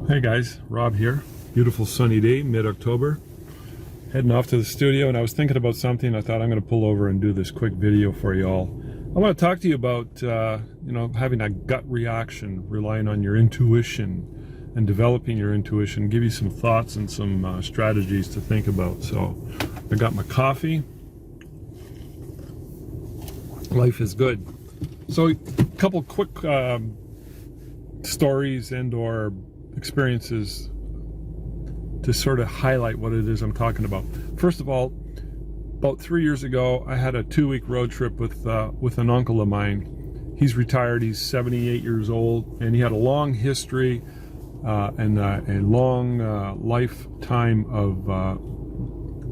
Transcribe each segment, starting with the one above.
Hey guys, Rob here. Beautiful sunny day, mid-October. Heading off to the studio, and I was thinking about something. I thought I'm going to pull over and do this quick video for you all. I want to talk to you about, having a gut reaction, relying on your intuition and developing your intuition, give you some thoughts and some strategies to think about. So I got my coffee. Life is good. So a couple quick stories and or experiences to sort of highlight what it is I'm talking about. First of all, about 3 years ago, I had a 2-week road trip with an uncle of mine. He's retired. He's 78 years old, and he had a long history and a long lifetime of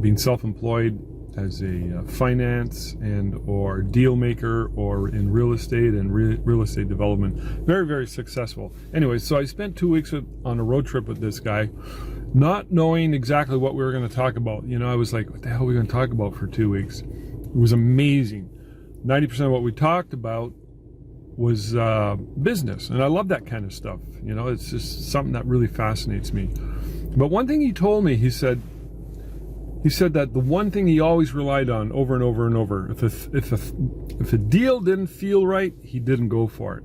being self-employed as a finance and or deal maker or in real estate and real estate development. Very, very successful. Anyway, so I spent 2 weeks on a road trip with this guy, not knowing exactly what we were going to talk about. You know, I was like, what the hell are we going to talk about for 2 weeks? It was amazing. 90% of what we talked about was business, and I love that kind of stuff. You know, it's just something that really fascinates me. But one thing he told me, he said that the one thing he always relied on over and over and over, if a deal didn't feel right, he didn't go for it.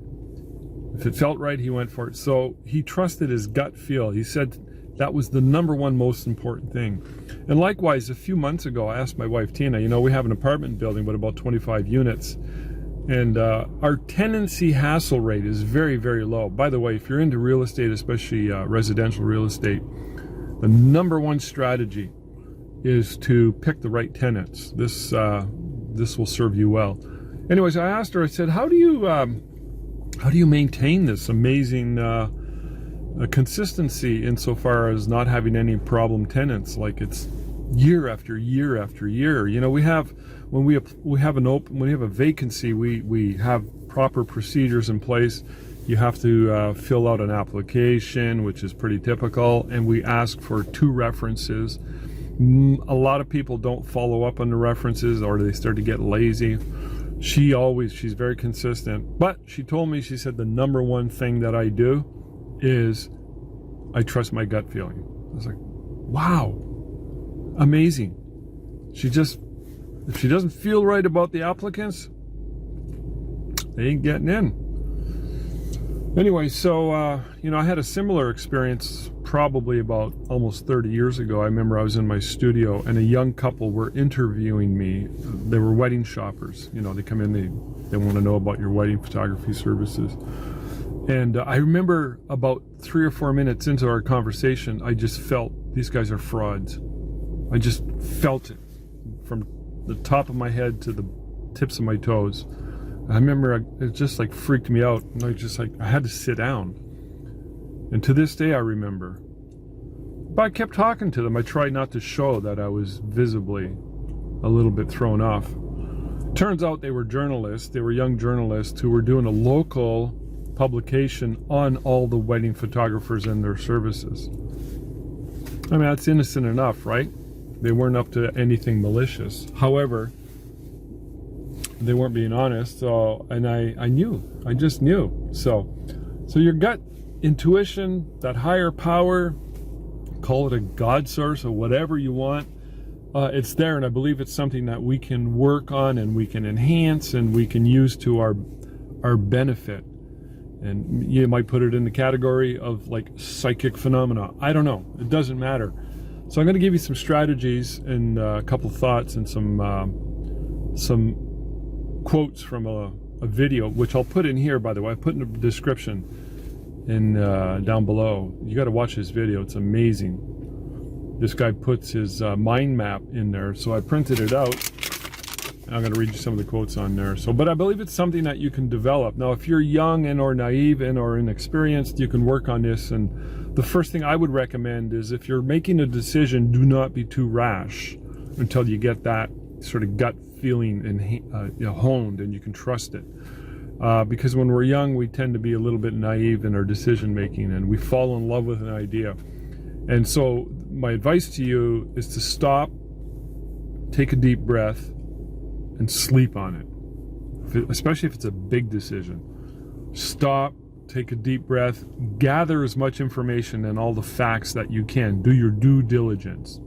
If it felt right, he went for it. So he trusted his gut feel. He said that was the number one most important thing. And likewise, a few months ago, I asked my wife, Tina, we have an apartment building with about 25 units. And our tenancy hassle rate is very, very low. By the way, if you're into real estate, especially residential real estate, the number one strategy is to pick the right tenants. This will serve you well. Anyways, I asked her, I said, how do you maintain this amazing consistency insofar as not having any problem tenants? Like, it's year after year after year. When we have a vacancy, we have proper procedures in place. You have to fill out an application, which is pretty typical, and we ask for 2 references. A lot of people don't follow up on the references, or they start to get lazy. She's very consistent. But she told me, she said, the number one thing that I do is I trust my gut feeling. I was like, wow, amazing. If she doesn't feel right about the applicants, they ain't getting in. Anyway, so, I had a similar experience probably about almost 30 years ago. I remember I was in my studio and a young couple were interviewing me. They were wedding shoppers. They come in, they want to know about your wedding photography services. And I remember about 3 or 4 minutes into our conversation, I just felt these guys are frauds. I just felt it from the top of my head to the tips of my toes. I remember it just like freaked me out, and I had to sit down. And to this day I remember. But I kept talking to them. I tried not to show that I was visibly a little bit thrown off. Turns out they were journalists. They were young journalists who were doing a local publication on all the wedding photographers and their services. I mean, that's innocent enough, right? They weren't up to anything malicious. However, they weren't being honest, and I just knew. So your gut intuition, that higher power, call it a God source or whatever you want, it's there, and I believe it's something that we can work on and we can enhance and we can use to our benefit. And you might put it in the category of like psychic phenomena. I don't know. It doesn't matter. So I'm going to give you some strategies and a couple thoughts and some quotes from a video, which I'll put in here, by the way. I put in the description and down below. You got to watch this video. It's amazing. This guy puts his mind map in there, so I printed it out. I'm going to read you some of the quotes on there. But I believe it's something that you can develop. Now, if you're young and or naive and or inexperienced, you can work on this. And the first thing I would recommend is, if you're making a decision, do not be too rash until you get that sort of gut feeling and honed and you can trust it. Because when we're young, we tend to be a little bit naive in our decision making, and we fall in love with an idea. And so my advice to you is to stop, take a deep breath, and sleep on it. Especially if it's a big decision. Stop take a deep breath, gather as much information and all the facts that you can. Do your due diligence.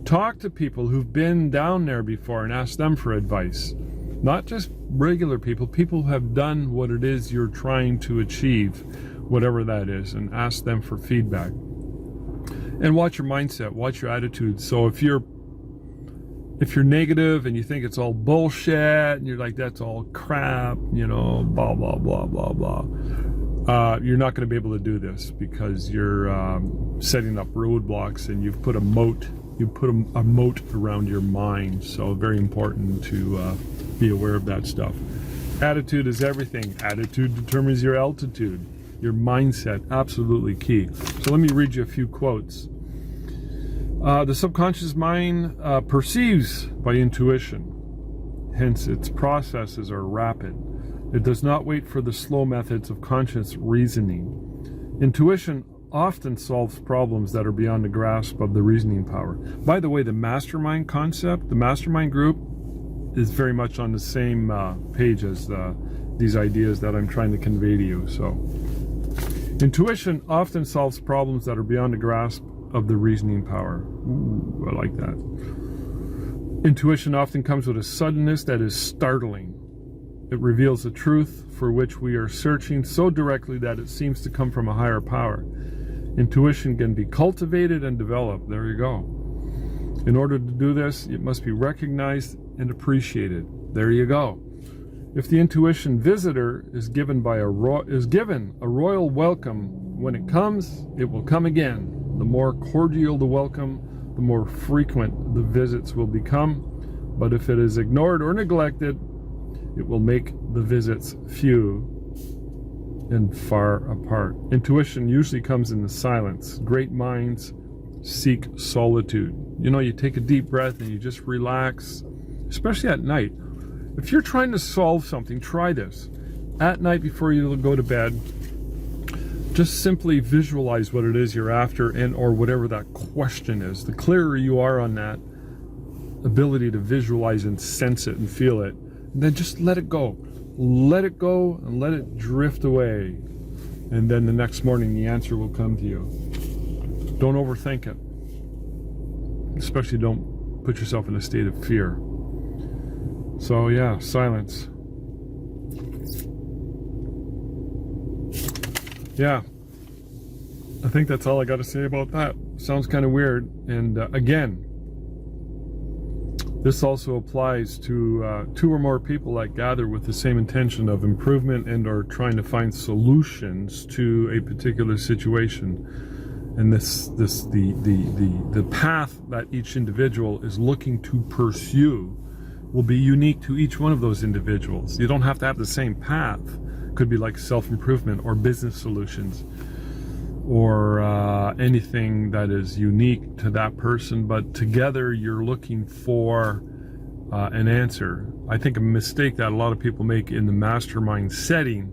Talk to people who've been down there before and ask them for advice. Not just regular people, people who have done what it is you're trying to achieve, whatever that is, and ask them for feedback. And watch your mindset, watch your attitude. So if you're negative and you think it's all bullshit and you're like, that's all crap, you know, blah, blah, blah, blah, blah, you're not going to be able to do this because you're setting up roadblocks and you've put a moat. You put a moat around your mind. So very important to be aware of that stuff. Attitude is everything. Attitude determines your altitude. Your mindset, absolutely key. So let me read you a few quotes. The subconscious mind perceives by intuition. Hence, its processes are rapid. It does not wait for the slow methods of conscious reasoning. Intuition often solves problems that are beyond the grasp of the reasoning power. By the way, the mastermind concept, the mastermind group, is very much on the same page as these ideas that I'm trying to convey to you. So, intuition often solves problems that are beyond the grasp of the reasoning power. Ooh, I like that. Intuition often comes with a suddenness that is startling. It reveals the truth for which we are searching so directly that it seems to come from a higher power. Intuition can be cultivated and developed. There you go. In order to do this, it must be recognized and appreciated. There you go. If the intuition visitor is given a royal welcome, when it comes, it will come again. The more cordial the welcome, the more frequent the visits will become. But if it is ignored or neglected, it will make the visits few and far apart. Intuition usually comes in the silence. Great minds seek solitude. You know, you take a deep breath and you just relax, especially at night. If you're trying to solve something, try this. At night before you go to bed, just simply visualize what it is you're after and or whatever that question is. The clearer you are on that ability to visualize and sense it and feel it, and then just let it go. Let it go and let it drift away. And then the next morning the answer will come to you. Don't overthink it. Especially don't put yourself in a state of fear. So yeah, silence. Yeah, I think that's all I got to say about that. Sounds kind of weird. And again, this also applies to 2 or more people that gather with the same intention of improvement and are trying to find solutions to a particular situation. And the path that each individual is looking to pursue will be unique to each one of those individuals. You don't have to have the same path. Could be like self-improvement or business solutions or anything that is unique to that person, but together you're looking for an answer. I think a mistake that a lot of people make in the mastermind setting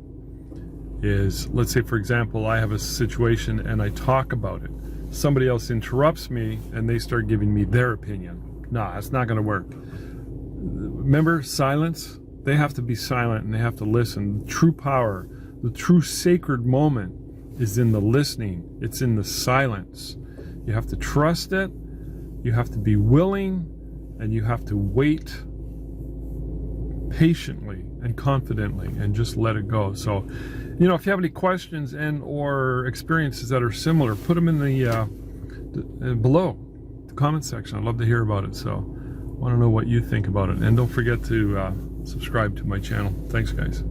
is, let's say for example, I have a situation and I talk about it. Somebody else interrupts me and they start giving me their opinion. Nah, it's not gonna work. Remember, silence? They have to be silent and they have to listen. The true power, the true sacred moment is in the listening. It's in the silence. You have to trust it. You have to be willing, and you have to wait patiently and confidently and just let it go. So, you know, if you have any questions and or experiences that are similar, put them in the below the comment section. I'd love to hear about it. So I want to know what you think about it. And don't forget to subscribe to my channel. Thanks, guys.